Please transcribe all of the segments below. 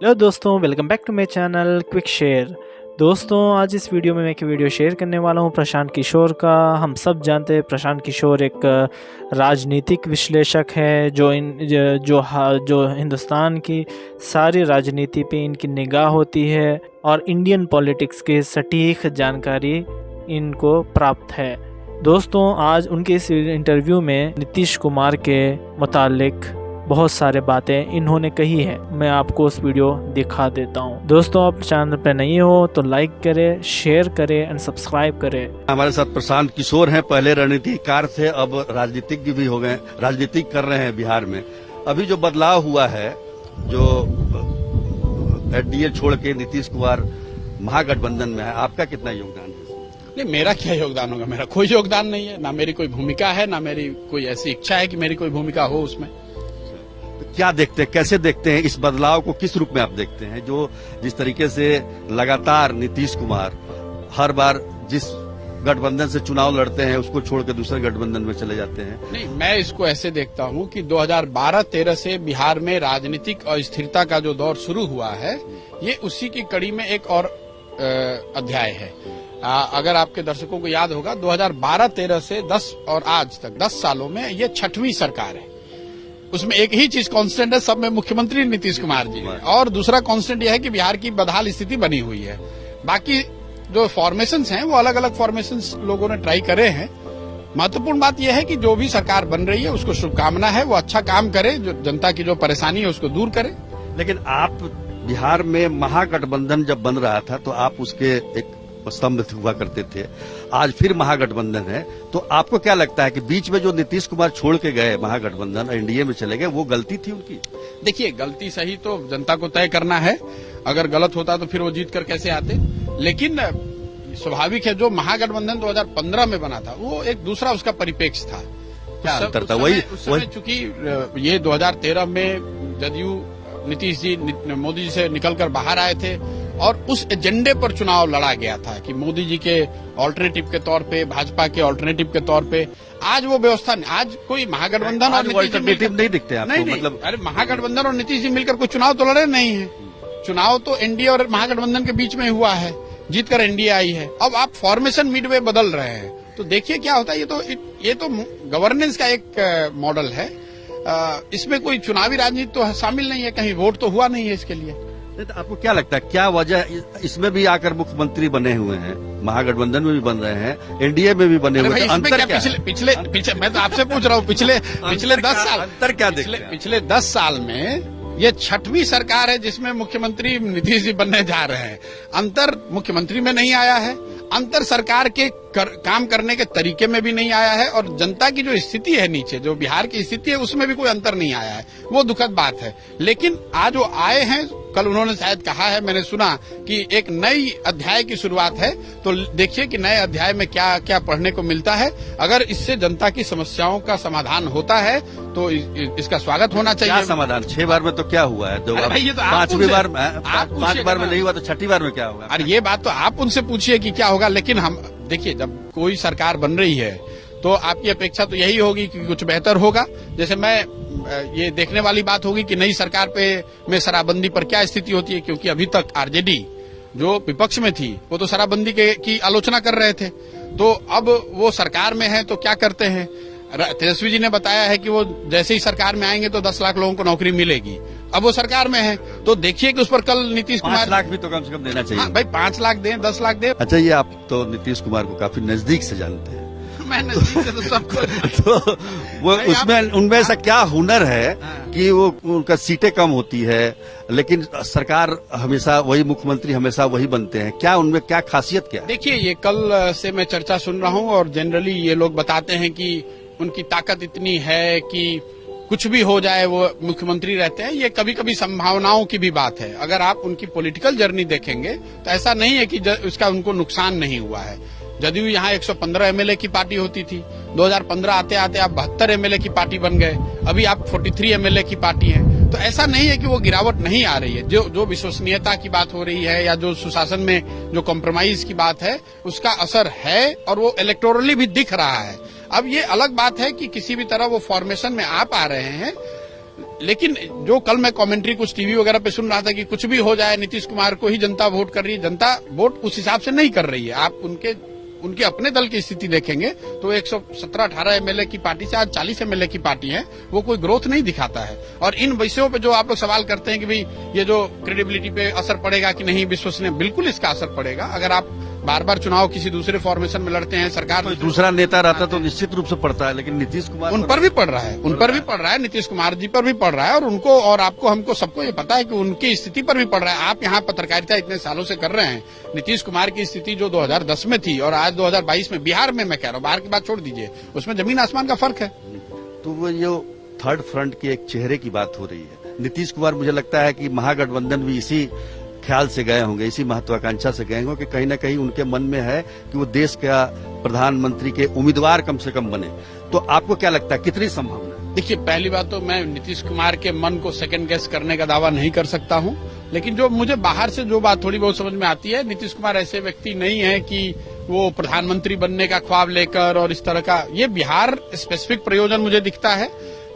Hello दोस्तों, welcome back to my channel quick share. दोस्तों, आज इस वीडियो में मैं एक वीडियो शेयर करने वाला हूं प्रशांत किशोर का। हम सब जानते हैं प्रशांत किशोर एक राजनीतिक विश्लेषक है जो हिंदुस्तान की सारी राजनीति पे इनकी निगाह होती है और इंडियन पॉलिटिक्स की सटीक जानकारी इनको प्राप्त है। दोस्तों, आज उनके इस इंटरव्यू में नीतीश कुमार के मुतालिक बहुत सारे बातें इन्होंने कही है। मैं आपको उस वीडियो दिखा देता हूं। दोस्तों, आप चैनल पे नहीं हो तो लाइक करें, शेयर करें एंड सब्सक्राइब करें। हमारे साथ प्रशांत किशोर हैं। पहले रणनीतिकार थे, अब राजनीतिज्ञ भी हो गए, राजनीतिक कर रहे हैं बिहार में। अभी जो बदलाव हुआ है, जो एनडीए छोड़ के नीतीश कुमार महागठबंधन में है, आपका कितना योगदान है? नहीं, मेरा क्या योगदान होगा? मेरा कोई योगदान नहीं है, ना मेरी कोई भूमिका है, ना मेरी कोई ऐसी इच्छा है कि मेरी कोई भूमिका हो उसमें। क्या देखते हैं, कैसे देखते हैं इस बदलाव को? किस रूप में आप देखते हैं? जो जिस तरीके से लगातार नीतीश कुमार हर बार जिस गठबंधन से चुनाव लड़ते हैं उसको छोड़ के दूसरे गठबंधन में चले जाते हैं। नहीं, मैं इसको ऐसे देखता हूं कि 2012-13 से बिहार में राजनीतिक अस्थिरता का जो दौर शुरू हुआ है, ये उसी की कड़ी में एक और अध्याय है। अगर आपके दर्शकों को याद होगा, 2012-13 से 10 और आज तक 10 सालों में ये 6वीं सरकार है। उसमें एक ही चीज कांस्टेंट है, सब में मुख्यमंत्री नीतीश कुमार जी है, और दूसरा कांस्टेंट यह है कि बिहार की बदहाल स्थिति बनी हुई है। बाकी जो फॉर्मेशंस हैं वो अलग अलग फॉर्मेशंस लोगों ने ट्राई करे हैं। महत्वपूर्ण बात यह है कि जो भी सरकार बन रही है उसको शुभकामना है, वो अच्छा काम करे, जो जनता की जो परेशानी है उसको दूर करे। लेकिन आप बिहार में महागठबंधन जब बन रहा था तो आप उसके एक स्तंभ हुआ करते थे। आज फिर महागठबंधन है, तो आपको क्या लगता है कि बीच में जो नीतीश कुमार छोड़ के गए महागठबंधन, एनडीए में चले गए, वो गलती थी उनकी? देखिए, गलती सही तो जनता को तय करना है। अगर गलत होता तो फिर वो जीत कर कैसे आते। लेकिन स्वाभाविक है, जो महागठबंधन 2015 में बना था वो एक दूसरा उसका परिप्रेक्ष्य था। क्या अंतर था? वही चूंकि ये 2013 में जदयू नीतीश जी मोदी जी से निकलकर बाहर आए थे और उस एजेंडे पर चुनाव लड़ा गया था कि मोदी जी के ऑल्टरनेटिव के तौर पे, भाजपा के ऑल्टरनेटिव के तौर पे। आज वो व्यवस्था नहीं। आज कोई महागठबंधन और नीतीश जी नहीं दिखते आपको? नहीं, मतलब अरे महागठबंधन और नीतीश जी मिलकर कोई चुनाव तो लड़े नहीं है। चुनाव तो एनडीए और महागठबंधन के बीच में हुआ है, जीतकर एनडीए आई है। अब आप फॉर्मेशन मिडवे बदल रहे हैं, तो देखिए क्या होता है। ये तो गवर्नेंस का एक मॉडल है। इसमें कोई चुनावी राजनीति तो शामिल नहीं है, कहीं वोट तो हुआ नहीं है इसके लिए। तो आपको क्या लगता है, क्या वजह इसमें भी आकर मुख्यमंत्री बने हुए हैं, महागठबंधन में भी बन रहे हैं, एनडीए में भी बने हुए हैं? अंतर क्या? पिछले मैं तो आपसे पूछ रहा हूँ, पिछले 10 साल अंतर क्या देखते हैं? पिछले 10 साल में ये 6वीं सरकार है जिसमें मुख्यमंत्री नीतीश जी बनने जा रहे हैं। अंतर मुख्यमंत्री में नहीं आया है, अंतर सरकार के काम करने के तरीके में भी नहीं आया है, और जनता की जो स्थिति है नीचे, जो बिहार की स्थिति है, उसमें भी कोई अंतर नहीं आया है। वो दुखद बात है। लेकिन आज वो आए हैं, कल उन्होंने शायद कहा है, मैंने सुना कि एक नई अध्याय की शुरुआत है। तो देखिए कि नए अध्याय में क्या क्या पढ़ने को मिलता है। अगर इससे जनता की समस्याओं का समाधान होता है तो इसका स्वागत होना चाहिए। क्या समाधान? 6 बार में तो क्या हुआ है? 5वीं बार, 5 बार में नहीं हुआ तो 6ठी बार में क्या होगा? अरे ये बात तो आप उनसे पूछिए कि क्या होगा। लेकिन हम देखिए, जब कोई सरकार बन रही है तो आपकी अपेक्षा तो यही होगी कि कुछ बेहतर होगा। जैसे ये देखने वाली बात होगी कि नई सरकार में शराबबंदी पर क्या स्थिति होती है, क्योंकि अभी तक आरजेडी जो विपक्ष में थी वो तो शराबबंदी की आलोचना कर रहे थे। तो अब वो सरकार में है तो क्या करते हैं? तेजस्वी जी ने बताया है कि वो जैसे ही सरकार में आएंगे तो 10 लाख लोगों को नौकरी मिलेगी। अब वो सरकार में है तो देखिए कि उस पर कल नीतीश कुमार 5 लाख भी तो कम से कम देना चाहिए। हाँ भाई, 5 लाख दें, 10 लाख दें। अच्छा, ये आप तो नीतीश कुमार को काफी नजदीक से जानते हैं। मैं नजदीक से तो सबको तो वो उसमें उनमें ऐसा क्या हुनर है कि वो उनका सीटें कम होती है लेकिन सरकार हमेशा वही, मुख्यमंत्री हमेशा वही बनते हैं? क्या उनमें क्या खासियत क्या है? देखिए, ये कल से मैं चर्चा सुन रहा हूँ और जनरली ये लोग बताते हैं कि उनकी ताकत इतनी है कि कुछ भी हो जाए वो मुख्यमंत्री रहते हैं। ये कभी कभी संभावनाओं की भी बात है। अगर आप उनकी पॉलिटिकल जर्नी देखेंगे तो ऐसा नहीं है कि उसका उनको नुकसान नहीं हुआ है। जदयू यहाँ 115 एमएलए की पार्टी होती थी, 2015 आते आते आप 72 एमएलए की पार्टी बन गए, अभी आप 43 एमएलए की पार्टी है। तो ऐसा नहीं है कि वो गिरावट नहीं आ रही है। जो विश्वसनीयता की बात हो रही है या जो सुशासन में जो कॉम्प्रोमाइज की बात है, उसका असर है और वो इलेक्टोरली भी दिख रहा है। अब ये अलग बात है कि किसी भी तरह वो फॉर्मेशन में आ पा रहे हैं। लेकिन जो कल मैं कमेंट्री कुछ टीवी वगैरह पे सुन रहा था कि कुछ भी हो जाए नीतीश कुमार को ही जनता वोट कर रही है, जनता वोट उस हिसाब से नहीं कर रही है। आप उनके अपने दल की स्थिति देखेंगे तो 117-18 एमएलए की पार्टी से आज 40 एमएलए की पार्टी है, वो कोई ग्रोथ नहीं दिखाता है। और इन विषयों पे जो आप लोग सवाल करते हैं कि भाई ये जो क्रेडिबिलिटी पे असर पड़ेगा कि नहीं, विश्वसनीय, बिल्कुल इसका असर पड़ेगा। अगर आप बार बार चुनाव किसी दूसरे फॉर्मेशन में लड़ते हैं, सरकार कोई दूसरा नेता रहता तो निश्चित रूप से पड़ता है, लेकिन नीतीश कुमार उन पर भी पड़ रहा है, उन पर भी पड़ रहा है, नीतीश कुमार जी पर भी पड़ रहा है, और उनको और आपको हमको सबको ये पता है कि उनकी स्थिति पर भी पड़ रहा है। आप यहाँ पत्रकारिता इतने सालों से कर रहे हैं, नीतीश कुमार की स्थिति जो 2010 में थी और आज 2022 में बिहार में, मैं कह रहा हूँ बाहर की बात छोड़ दीजिए, उसमें जमीन आसमान का फर्क है। तो वो जो थर्ड फ्रंट के एक चेहरे की बात हो रही है, नीतीश कुमार मुझे लगता है कि महागठबंधन भी इसी ख्याल से गए होंगे, इसी महत्वाकांक्षा से गए होंगे कि कहीं ना कहीं उनके मन में है कि वो देश का प्रधानमंत्री के उम्मीदवार कम से कम बने। तो आपको क्या लगता है, कितनी संभावना है? देखिए, पहली बात तो मैं नीतीश कुमार के मन को सेकंड गेस करने का दावा नहीं कर सकता हूं, लेकिन जो मुझे बाहर से जो बात थोड़ी बहुत समझ में आती है, नीतीश कुमार ऐसे व्यक्ति नहीं है कि वो प्रधानमंत्री बनने का ख्वाब लेकर और इस तरह का, ये बिहार स्पेसिफिक प्रयोजन मुझे दिखता है।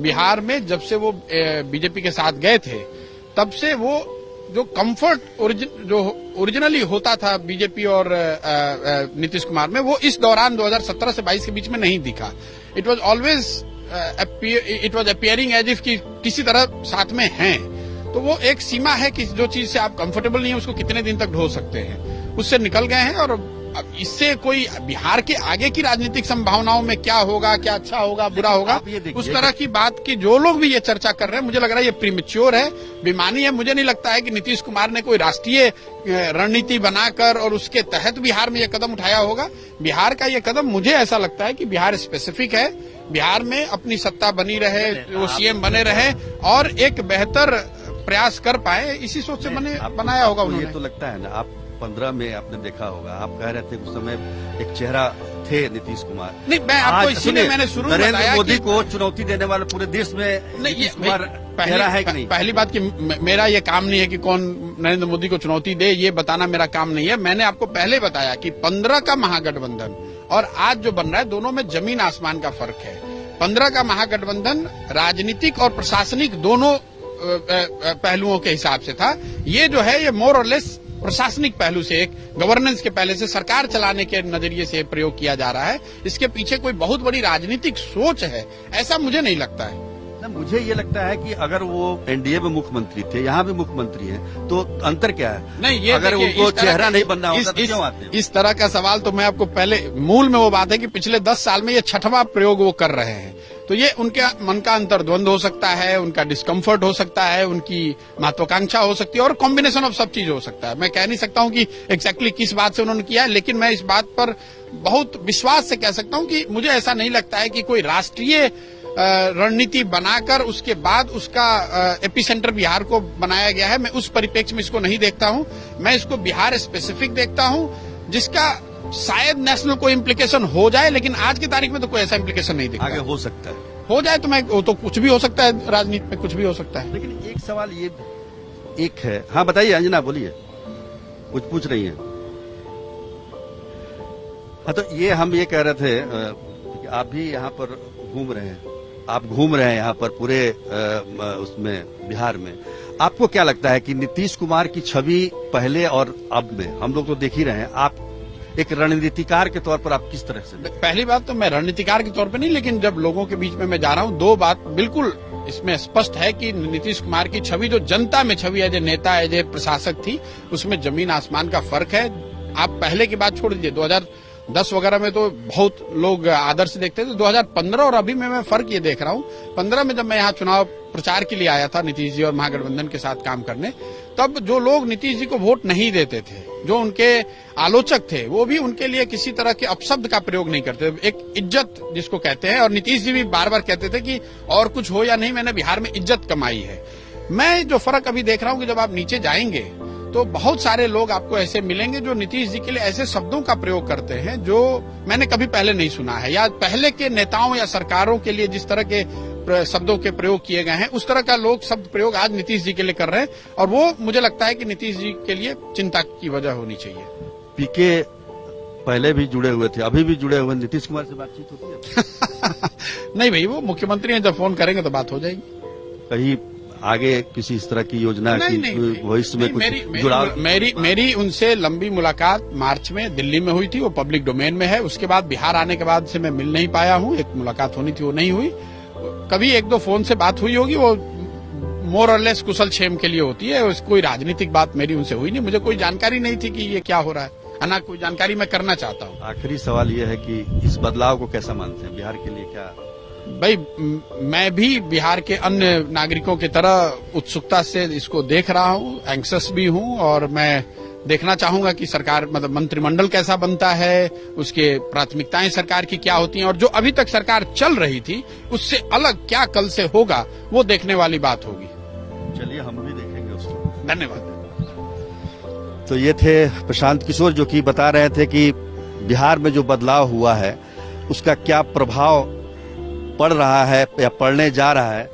बिहार में जब से वो बीजेपी के साथ गए थे, तब से वो जो कंफर्ट जो ओरिजिनली होता था बीजेपी और नीतीश कुमार में, वो इस दौरान 2017 से 22 के बीच में नहीं दिखा। It was always appearing as if कि किसी तरह साथ में हैं। तो वो एक सीमा है कि जो चीज से आप कंफर्टेबल नहीं है उसको कितने दिन तक ढो सकते हैं, उससे निकल गए हैं। और अब इससे कोई बिहार के आगे की राजनीतिक संभावनाओं में क्या होगा, क्या अच्छा होगा, बुरा होगा, उस तरह की बात की जो लोग भी ये चर्चा कर रहे हैं, मुझे लग रहा है ये प्रीमेच्योर है, बेमानी है। मुझे नहीं लगता है कि नीतीश कुमार ने कोई राष्ट्रीय रणनीति बनाकर और उसके तहत बिहार में ये कदम उठाया होगा। बिहार का ये कदम, मुझे ऐसा लगता है कि बिहार स्पेसिफिक है, बिहार में अपनी सत्ता बनी रहे, वो सीएम बने रहे और एक बेहतर प्रयास कर पाए, इसी सोच से बनाया होगा उन्होंने। ये तो लगता है ना, आप 15 में आपने देखा होगा, आप कह रहे थे उस समय एक चेहरा थे नीतीश कुमार। नहीं, मैं आपको इसीलिए मैंने शुरू में बताया नरेंद्र मोदी को चुनौती देने वाले पूरे देश में नीतीश कुमार चेहरा है कि नहीं? पहली बात कि मेरा ये काम नहीं है कि कौन नरेंद्र मोदी को चुनौती दे, ये बताना मेरा काम नहीं है। मैंने आपको पहले बताया कि 15 का महागठबंधन और आज जो बन रहा है, दोनों में जमीन आसमान का फर्क है। 15 का महागठबंधन राजनीतिक और प्रशासनिक दोनों पहलुओं के हिसाब से था। ये जो है, ये मोर और लेस प्रशासनिक पहलू से, एक गवर्नेंस के पहले से, सरकार चलाने के नजरिए से प्रयोग किया जा रहा है। इसके पीछे कोई बहुत बड़ी राजनीतिक सोच है, ऐसा मुझे नहीं लगता है। मुझे ये लगता है कि अगर वो एनडीए में मुख्यमंत्री थे, यहाँ भी मुख्यमंत्री हैं, तो अंतर क्या है? नहीं, ये अगर उनको चेहरा नहीं बनना होता तो क्यों आते हैं? इस तरह का सवाल तो मैं आपको पहले, मूल में वो बात है कि पिछले 10 साल में ये 6वां प्रयोग वो कर रहे हैं, तो ये उनके मन का अंतर्द्वंद हो सकता है, उनका डिस्कम्फर्ट हो सकता है, उनकी महत्वाकांक्षा हो सकती है और कॉम्बिनेशन ऑफ सब चीज हो सकता है। मैं कह नहीं सकता हूं कि एग्जैक्टली किस बात से उन्होंने किया है, लेकिन मैं इस बात पर बहुत विश्वास से कह सकता हूं कि मुझे ऐसा नहीं लगता है कि कोई राष्ट्रीय रणनीति बनाकर उसके बाद उसका एपिसेंटर बिहार को बनाया गया है। मैं उस परिप्रेक्ष्य में इसको नहीं देखता हूं, मैं इसको बिहार स्पेसिफिक देखता हूं, जिसका शायद नेशनल कोई इम्प्लीकेशन हो जाए, लेकिन आज की तारीख में तो कोई ऐसा इम्प्लीकेशन नहीं दिखता। आगे हो सकता है, हो जाए तो मैं, वो तो कुछ भी हो सकता है, राजनीति में कुछ भी हो सकता है। लेकिन एक सवाल ये एक है। हाँ बताइए अंजना, बोलिए, कुछ पूछ रही हैं? हाँ, तो ये हम ये कह रहे थे कि आप भी यहाँ पर घूम रहे हैं, आप घूम रहे हैं यहाँ पर पूरे उसमें बिहार में। आपको क्या लगता है कि नीतीश कुमार की छवि पहले और अब में, हम लोग तो देख ही रहे हैं, आप एक रणनीतिकार के तौर पर आप किस तरह से? पहली बात तो मैं रणनीतिकार के तौर पे नहीं, लेकिन जब लोगों के बीच में मैं जा रहा हूँ, दो बात बिल्कुल इसमें स्पष्ट है कि नीतीश कुमार की छवि जो जनता में छवि एज ए नेता, एज ए प्रशासक थी, उसमें जमीन आसमान का फर्क है। आप पहले की बात छोड़ दीजिए, 2010 वगैरह में तो बहुत लोग आदर से देखते थे। 2015 और अभी में मैं फर्क ये देख रहा हूँ, 15 में जब मैं यहाँ चुनाव प्रचार के लिए आया था नीतीश जी और महागठबंधन के साथ काम करने, तब जो लोग नीतीश जी को वोट नहीं देते थे, जो उनके आलोचक थे, वो भी उनके लिए किसी तरह के अपशब्द का प्रयोग नहीं करते, एक इज्जत जिसको कहते हैं। और नीतीश जी भी बार बार कहते थे कि और कुछ हो या नहीं, मैंने बिहार में इज्जत कमाई है। मैं जो फर्क अभी देख रहा हूँ कि जब आप नीचे जाएंगे तो बहुत सारे लोग आपको ऐसे मिलेंगे जो नीतीश जी के लिए ऐसे शब्दों का प्रयोग करते हैं जो मैंने कभी पहले नहीं सुना है, या पहले के नेताओं या सरकारों के लिए जिस तरह के शब्दों के प्रयोग किए गए हैं, उस तरह का लोग शब्द प्रयोग आज नीतीश जी के लिए कर रहे हैं। और वो मुझे लगता है कि नीतीश जी के लिए चिंता की वजह होनी चाहिए। पीके पहले भी जुड़े हुए थे, अभी भी जुड़े हुए, नीतीश कुमार से बातचीत होती है? नहीं भाई, वो मुख्यमंत्री हैं, जब फोन करेंगे तो बात हो जाएगी। कहीं आगे किसी इस तरह की योजना की भविष्य में कुछ जुड़ाव? मेरी उनसे लंबी मुलाकात मार्च में दिल्ली में हुई थी, वो पब्लिक डोमेन में है। उसके बाद बिहार आने के बाद से मैं मिल नहीं पाया हूँ। एक मुलाकात होनी थी, वो नहीं हुई। कभी एक दो फोन से बात हुई होगी, वो मोर और लेस कुशल क्षेम के लिए होती है। कोई राजनीतिक बात मेरी उनसे हुई नहीं। मुझे कोई जानकारी नहीं थी कि ये क्या हो रहा है, ना कोई जानकारी मैं करना चाहता हूँ। आखिरी सवाल ये है कि इस बदलाव को कैसा मानते हैं, बिहार के लिए क्या? भाई, मैं भी बिहार के अन्य नागरिकों की तरह उत्सुकता से इसको देख रहा हूँ, एंक्सस भी हूँ, और मैं देखना चाहूंगा कि सरकार मतलब मंत्रिमंडल कैसा बनता है, उसके प्राथमिकताएं सरकार की क्या होती हैं, और जो अभी तक सरकार चल रही थी उससे अलग क्या कल से होगा, वो देखने वाली बात होगी। चलिए, हम भी देखेंगे उसको। धन्यवाद। तो ये थे प्रशांत किशोर, जो कि बता रहे थे कि बिहार में जो बदलाव हुआ है उसका क्या प्रभाव पड़ रहा है या पड़ने जा रहा है।